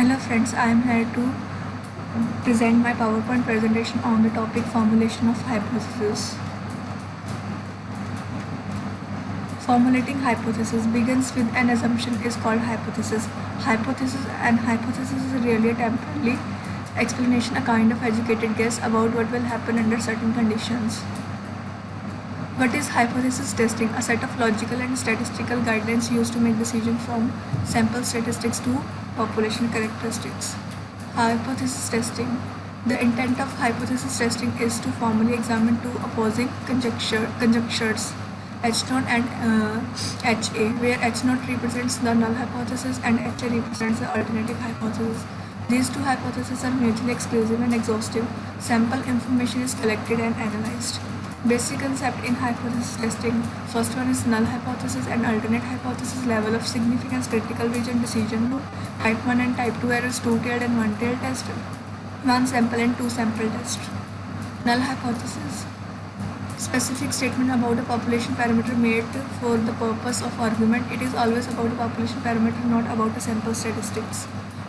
Hello friends, I am here to present my PowerPoint presentation on the topic formulation of hypothesis. Formulating hypothesis begins with an assumption is called hypothesis. Hypothesis is really a temporary explanation, a kind of educated guess about what will happen under certain conditions. What is hypothesis testing? A set of logical and statistical guidelines used to make decisions from sample statistics to population characteristics. Hypothesis testing. The intent of hypothesis testing is to formally examine two opposing conjectures, H0 and HA, where H0 represents the null hypothesis and HA represents the alternative hypothesis. These two hypotheses are mutually exclusive and exhaustive. Sample information is collected and analyzed. Basic concept in hypothesis testing. First one is null hypothesis and alternate hypothesis, level of significance, critical region, decision rule, type 1 and type 2 errors, two-tailed and one-tailed test, one sample and two sample test. Null hypothesis. Specific statement about a population parameter made for the purpose of argument. It is always about a population parameter, not about a sample statistics.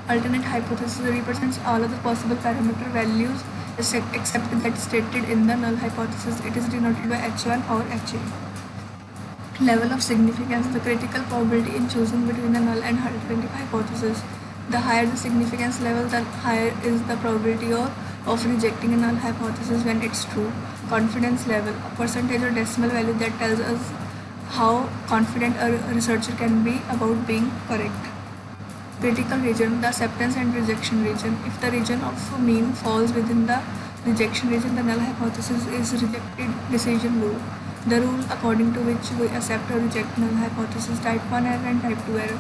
Alternate hypothesis represents all of the possible parameter values except that stated in the null hypothesis. It is denoted by H1 or HA. Level of significance. The critical probability in choosing between a null and alternative hypothesis. The higher the significance level, the higher is the probability of rejecting a null hypothesis when it's true. Confidence level. A percentage or decimal value that tells us how confident a researcher can be about being correct. Critical region, the acceptance and rejection region. If the region of mean falls within the rejection region, the null hypothesis is rejected. Decision rule, the rule according to which we accept or reject null hypothesis. Type 1 error and type 2 error.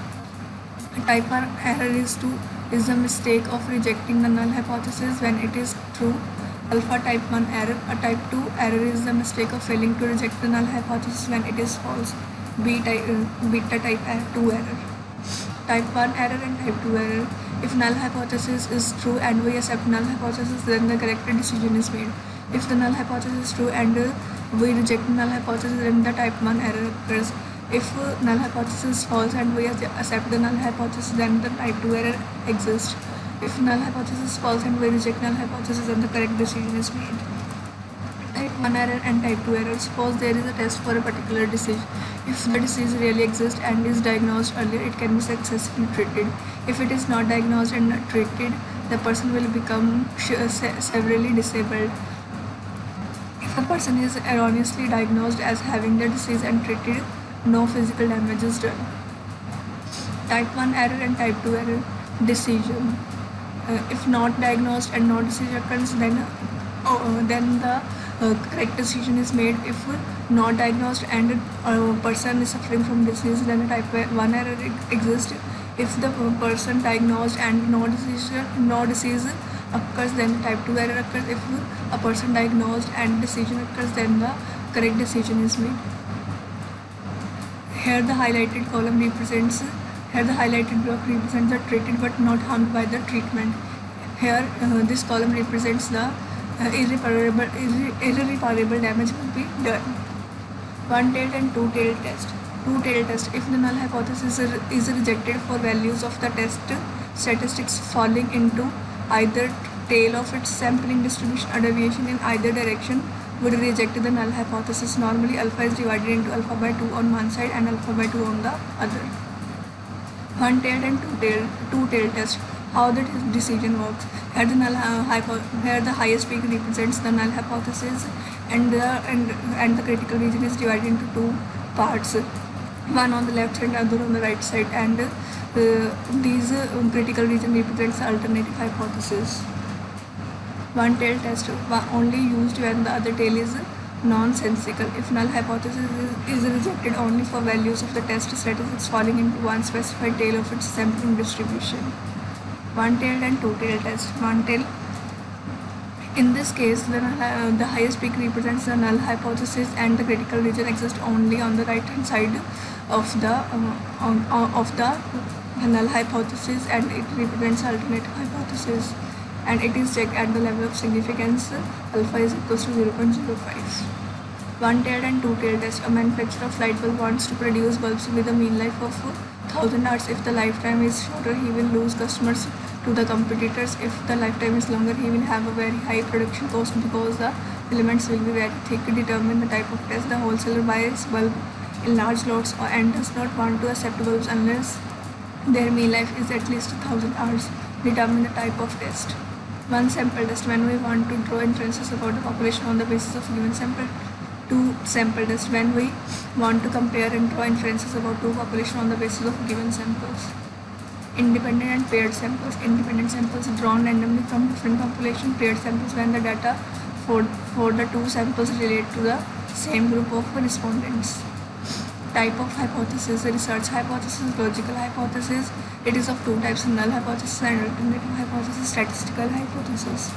Type 1 error is the mistake of rejecting the null hypothesis when it is true. Alpha type 1 error. A type 2 error is the mistake of failing to reject the null hypothesis when it is false. Beta type 2 error. Type 1 error and type 2 error. If null hypothesis is true and we accept null hypothesis, then the correct decision is made. If the null hypothesis is true and we reject null hypothesis, then the type 1 error occurs. If null hypothesis is false and we accept the null hypothesis, then the type 2 error exists. If null hypothesis is false and we reject null hypothesis, then the correct decision is made. Type 1 error and type 2 error. Suppose there is a test for a particular disease. If the disease really exists and is diagnosed earlier, it can be successfully treated. If it is not diagnosed and not treated, the person will become severely disabled. If a person is erroneously diagnosed as having the disease and treated, no physical damage is done. Type 1 error and type 2 error. Decision. If not diagnosed and no decision occurs, then the correct decision is made. If not diagnosed and a person is suffering from disease, then a type 1 error exists. If the person diagnosed and no disease occurs, then type 2 error occurs. If a person diagnosed and decision occurs, then the correct decision is made. Here the highlighted block represents the treated but not harmed by the treatment. Here this column represents the irreparable damage will be done. One-tailed and two-tailed test. Two-tailed test. If the null hypothesis is rejected for values of the test statistics falling into either tail of its sampling distribution or deviation in either direction, would reject the null hypothesis. Normally alpha is divided into alpha by 2 on one side and alpha by 2 on the other. One-tailed and two-tailed test. How the decision works. Here the highest peak represents the null hypothesis and the critical region is divided into two parts, one on the left side and other on the right side, and these critical region represents the alternative hypothesis. One-tailed test only used when the other tail is nonsensical. If null hypothesis is rejected only for values of the test statistics falling into one specified tail of its sampling distribution. One-tailed and two-tailed test. One-tailed. In this case, the highest peak represents the null hypothesis and the critical region exists only on the right-hand side of the null hypothesis, and it represents alternative hypothesis. And it is checked at the level of significance alpha is equals to 0.05. One-tailed and two-tailed test. A manufacturer of light bulb wants to produce bulbs with a mean life of 1000 hours. If the lifetime is shorter, he will lose customers to the competitors. If the lifetime is longer, he will have a very high production cost because the elements will be very thick. Determine the type of test. The wholesaler buys bulb in large lots and does not want to accept bulbs unless their mean life is at least 1000 hours. Determine the type of test. One sample test, when we want to draw inferences about the population on the basis of a given sample. Two sample test, when we want to compare and draw inferences about two population on the basis of given samples. Independent and paired samples. Independent samples drawn randomly from different population. Paired samples, when the data for the two samples relate to the same group of respondents. Type of hypothesis. Research hypothesis, logical hypothesis. It is of two types: null hypothesis and alternative hypothesis. Statistical hypothesis.